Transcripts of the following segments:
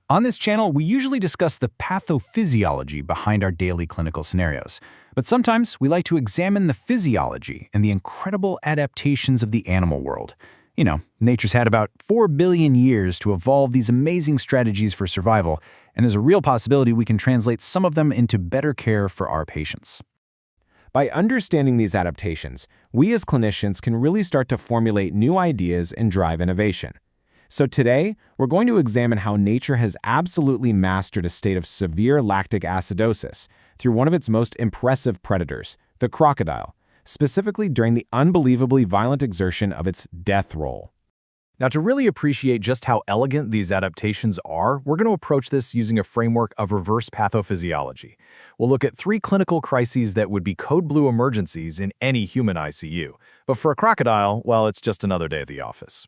On this channel, we usually discuss the pathophysiology behind our daily clinical scenarios. But sometimes we like to examine the physiology and the incredible adaptations of the animal world. You know, nature's had about 4 billion years to evolve these amazing strategies for survival, and there's a real possibility we can translate some of them into better care for our patients. By understanding these adaptations, we as clinicians can really start to formulate new ideas and drive innovation. So today, we're going to examine how nature has absolutely mastered a state of severe lactic acidosis through one of its most impressive predators, the crocodile, specifically during the unbelievably violent exertion of its death roll. Now, to really appreciate just how elegant these adaptations are, we're going to approach this using a framework of reverse pathophysiology. We'll look at 3 clinical crises that would be code blue emergencies in any human ICU. But for a crocodile, well, it's just another day at the office.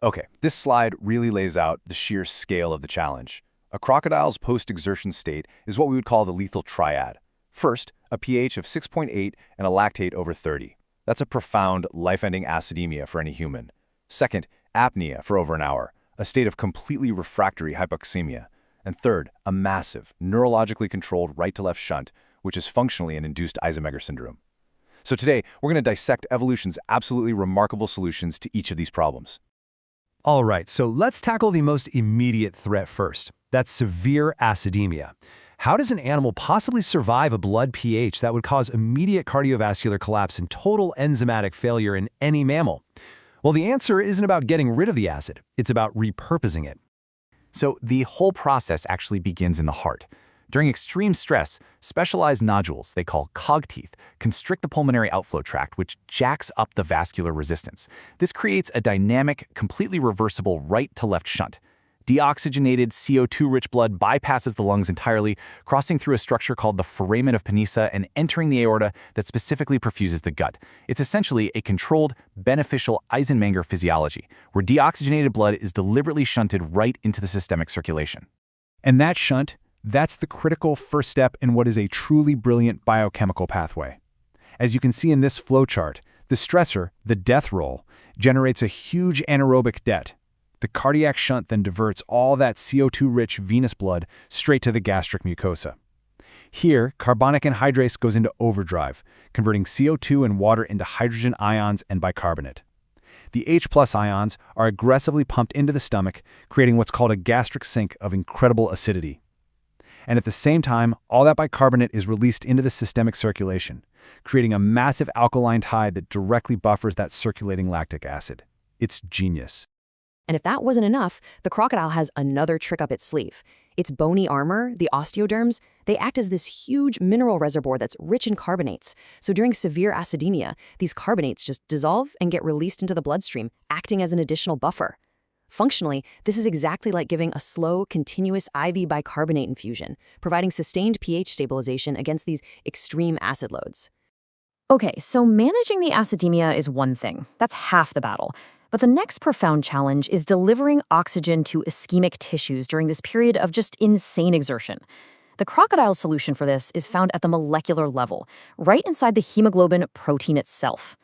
Okay, this slide really lays out the sheer scale of the challenge. A crocodile's post-exertion state is what we would call the lethal triad. First, a pH of 6.8 and a lactate over 30. That's a profound, life-ending acidemia for any human. Second, apnea for over an hour, a state of completely refractory hypoxemia. And third, a massive, neurologically controlled right-to-left shunt, which is functionally an induced Eisenmenger syndrome. So today, we're going to dissect evolution's absolutely remarkable solutions to each of these problems. All right, so let's tackle the most immediate threat first. That's severe acidemia. How does an animal possibly survive a blood pH that would cause immediate cardiovascular collapse and total enzymatic failure in any mammal? Well, the answer isn't about getting rid of the acid. It's about repurposing it. So the whole process actually begins in the heart. During extreme stress, specialized nodules, they call cog teeth, constrict the pulmonary outflow tract, which jacks up the vascular resistance. This creates a dynamic, completely reversible right-to-left shunt. Deoxygenated CO₂-rich blood bypasses the lungs entirely, crossing through a structure called the foramen of Panissa and entering the aorta that specifically perfuses the gut. It's essentially a controlled, beneficial Eisenmenger physiology, where deoxygenated blood is deliberately shunted right into the systemic circulation. And that shunt, that's the critical first step in what is a truly brilliant biochemical pathway. As you can see in this flowchart, the stressor, the death roll, generates a huge anaerobic debt. The cardiac shunt then diverts all that CO₂-rich venous blood straight to the gastric mucosa. Here, carbonic anhydrase goes into overdrive, converting CO₂ and water into hydrogen ions and bicarbonate. The H+ ions are aggressively pumped into the stomach, creating what's called a gastric sink of incredible acidity. And at the same time, all that bicarbonate is released into the systemic circulation, creating a massive alkaline tide that directly buffers that circulating lactic acid. It's genius. And if that wasn't enough, the crocodile has another trick up its sleeve. Its bony armor, the osteoderms, they act as this huge mineral reservoir that's rich in carbonates. So during severe acidemia, these carbonates just dissolve and get released into the bloodstream, acting as an additional buffer. Functionally, this is exactly like giving a slow, continuous IV bicarbonate infusion, providing sustained pH stabilization against these extreme acid loads. Okay, so managing the acidemia is one thing. That's half the battle. But the next profound challenge is delivering oxygen to ischemic tissues during this period of just insane exertion. The crocodile's solution for this is found at the molecular level, right inside the hemoglobin protein itself.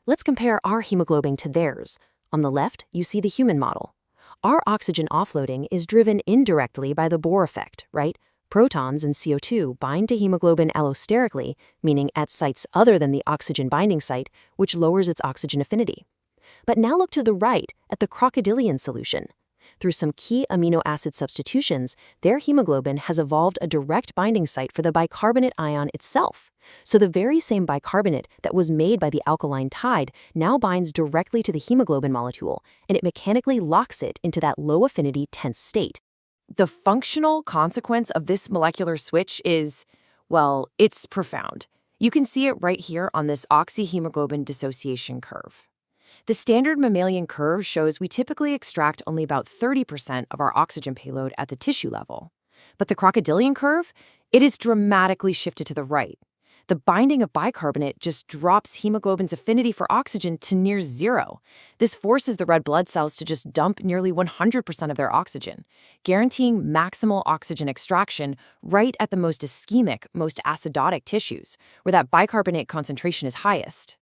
Let's compare our hemoglobin to theirs. On the left, you see the human model. Our oxygen offloading is driven indirectly by the Bohr effect, right? Protons and CO₂ bind to hemoglobin allosterically, meaning at sites other than the oxygen binding site, which lowers its oxygen affinity. But now look to the right at the crocodilian solution. Through some key amino acid substitutions, their hemoglobin has evolved a direct binding site for the bicarbonate ion itself. So the very same bicarbonate that was made by the alkaline tide now binds directly to the hemoglobin molecule, and it mechanically locks it into that low-affinity tense state. The functional consequence of this molecular switch is, well, it's profound. You can see it right here on this oxyhemoglobin dissociation curve. The standard mammalian curve shows we typically extract only about 30% of our oxygen payload at the tissue level. But the crocodilian curve, it is dramatically shifted to the right. The binding of bicarbonate just drops hemoglobin's affinity for oxygen to near zero. This forces the red blood cells to just dump nearly 100% of their oxygen, guaranteeing maximal oxygen extraction right at the most ischemic, most acidotic tissues, where that bicarbonate concentration is highest.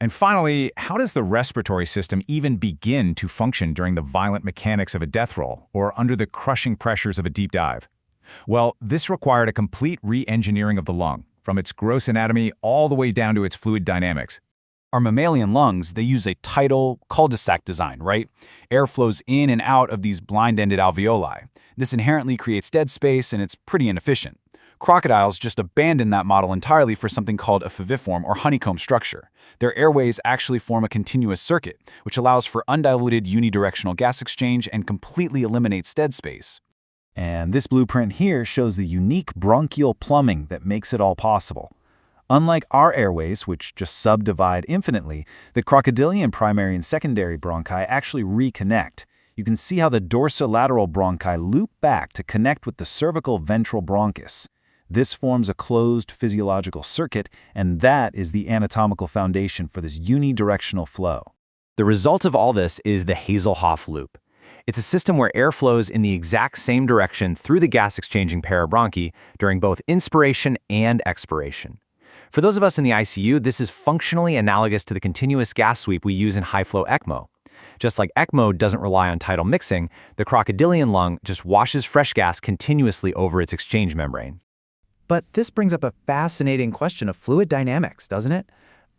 And finally, how does the respiratory system even begin to function during the violent mechanics of a death roll or under the crushing pressures of a deep dive? Well, this required a complete re-engineering of the lung, from its gross anatomy all the way down to its fluid dynamics. Our mammalian lungs, they use a tidal cul-de-sac design, right? Air flows in and out of these blind-ended alveoli. This inherently creates dead space, and it's pretty inefficient. Crocodiles just abandon that model entirely for something called a viviform or honeycomb structure. Their airways actually form a continuous circuit, which allows for undiluted unidirectional gas exchange and completely eliminates dead space. And this blueprint here shows the unique bronchial plumbing that makes it all possible. Unlike our airways, which just subdivide infinitely, the crocodilian primary and secondary bronchi actually reconnect. You can see how the dorsolateral bronchi loop back to connect with the cervical ventral bronchus. This forms a closed physiological circuit, and that is the anatomical foundation for this unidirectional flow. The result of all this is the Haselhoff loop. It's a system where air flows in the exact same direction through the gas-exchanging parabronchi during both inspiration and expiration. For those of us in the ICU, this is functionally analogous to the continuous gas sweep we use in high-flow ECMO. Just like ECMO doesn't rely on tidal mixing, the crocodilian lung just washes fresh gas continuously over its exchange membrane. But this brings up a fascinating question of fluid dynamics, doesn't it?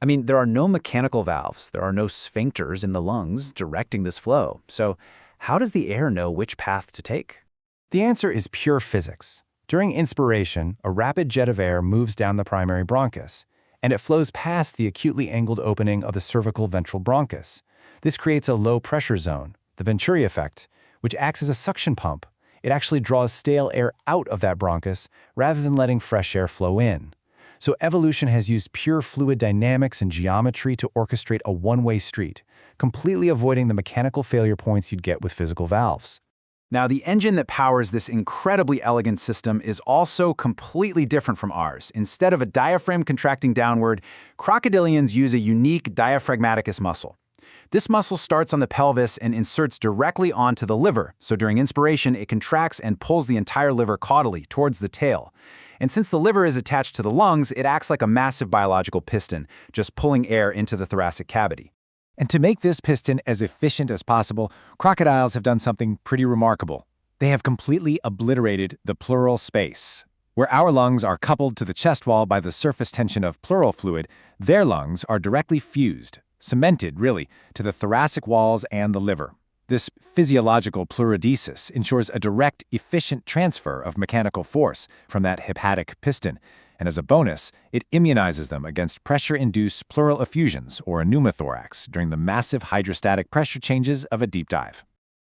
I mean, there are no mechanical valves, there are no sphincters in the lungs directing this flow. So how does the air know which path to take? The answer is pure physics. During inspiration, a rapid jet of air moves down the primary bronchus, and it flows past the acutely angled opening of the cervical ventral bronchus. This creates a low-pressure zone, the Venturi effect, which acts as a suction pump. It actually draws stale air out of that bronchus rather than letting fresh air flow in. So evolution has used pure fluid dynamics and geometry to orchestrate a one-way street, completely avoiding the mechanical failure points you'd get with physical valves. Now, the engine that powers this incredibly elegant system is also completely different from ours. Instead of a diaphragm contracting downward, crocodilians use a unique diaphragmaticus muscle. This muscle starts on the pelvis and inserts directly onto the liver, so during inspiration it contracts and pulls the entire liver caudally towards the tail. And since the liver is attached to the lungs, it acts like a massive biological piston, just pulling air into the thoracic cavity. And to make this piston as efficient as possible, crocodiles have done something pretty remarkable. They have completely obliterated the pleural space. Where our lungs are coupled to the chest wall by the surface tension of pleural fluid, their lungs are directly fused, cemented, really, to the thoracic walls and the liver. This physiological pleurodesis ensures a direct, efficient transfer of mechanical force from that hepatic piston, and as a bonus, it immunizes them against pressure-induced pleural effusions or a pneumothorax during the massive hydrostatic pressure changes of a deep dive.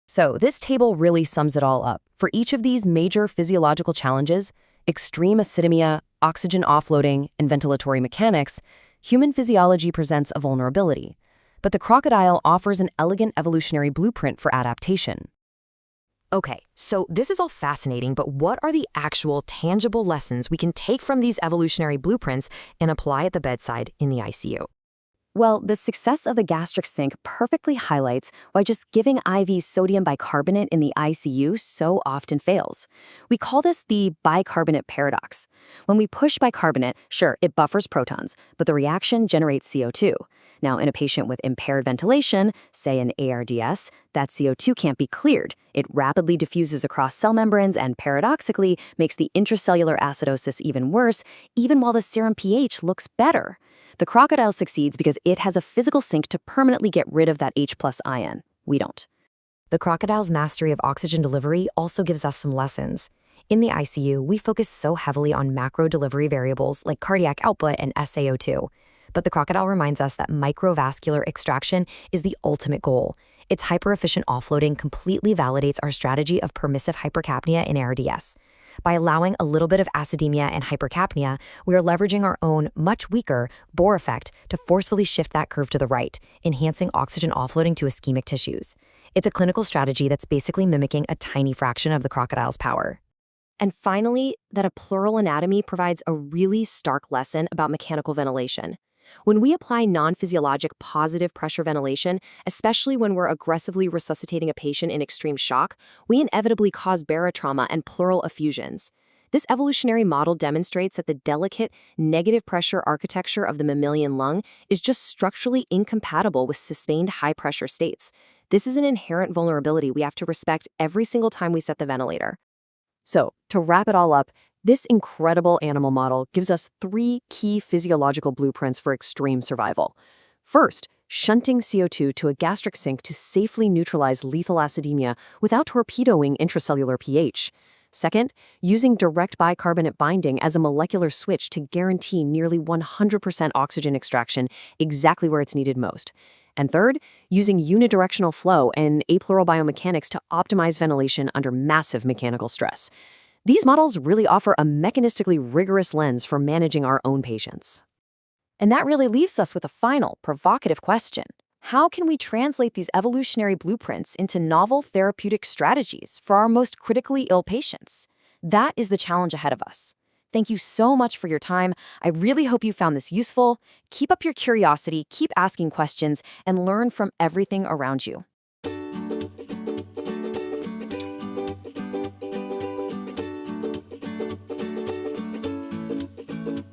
So this table really sums it all up. For each of these major physiological challenges, extreme acidemia, oxygen offloading, and ventilatory mechanics, human physiology presents a vulnerability. But the crocodile offers an elegant evolutionary blueprint for adaptation. Okay, so this is all fascinating, but what are the actual tangible lessons we can take from these evolutionary blueprints and apply at the bedside in the ICU? Well, the success of the gastric sink perfectly highlights why just giving IV sodium bicarbonate in the ICU so often fails. We call this the bicarbonate paradox. When we push bicarbonate, sure, it buffers protons, but the reaction generates CO₂. Now, in a patient with impaired ventilation, say an ARDS, that CO₂ can't be cleared. It rapidly diffuses across cell membranes and paradoxically makes the intracellular acidosis even worse, even while the serum pH looks better. The crocodile succeeds because it has a physical sink to permanently get rid of that H+ ion. We don't. The crocodile's mastery of oxygen delivery also gives us some lessons. In the ICU, we focus so heavily on macro delivery variables like cardiac output and SaO₂. But the crocodile reminds us that microvascular extraction is the ultimate goal. Its hyper-efficient offloading completely validates our strategy of permissive hypercapnia in ARDS. By allowing a little bit of acidemia and hypercapnia, we are leveraging our own, much weaker, Bohr effect to forcefully shift that curve to the right, enhancing oxygen offloading to ischemic tissues. It's a clinical strategy that's basically mimicking a tiny fraction of the crocodile's power. And finally, that a pleural anatomy provides a really stark lesson about mechanical ventilation. When we apply non-physiologic positive pressure ventilation, especially when we're aggressively resuscitating a patient in extreme shock, we inevitably cause barotrauma and pleural effusions. This evolutionary model demonstrates that the delicate, negative pressure architecture of the mammalian lung is just structurally incompatible with sustained high-pressure states. This is an inherent vulnerability we have to respect every single time we set the ventilator. So, to wrap it all up, this incredible animal model gives us 3 key physiological blueprints for extreme survival. First, shunting CO₂ to a gastric sink to safely neutralize lethal acidemia without torpedoing intracellular pH. Second, using direct bicarbonate binding as a molecular switch to guarantee nearly 100% oxygen extraction exactly where it's needed most. And third, using unidirectional flow and apleural biomechanics to optimize ventilation under massive mechanical stress. These models really offer a mechanistically rigorous lens for managing our own patients. And that really leaves us with a final, provocative question. How can we translate these evolutionary blueprints into novel therapeutic strategies for our most critically ill patients? That is the challenge ahead of us. Thank you so much for your time. I really hope you found this useful. Keep up your curiosity, keep asking questions, and learn from everything around you.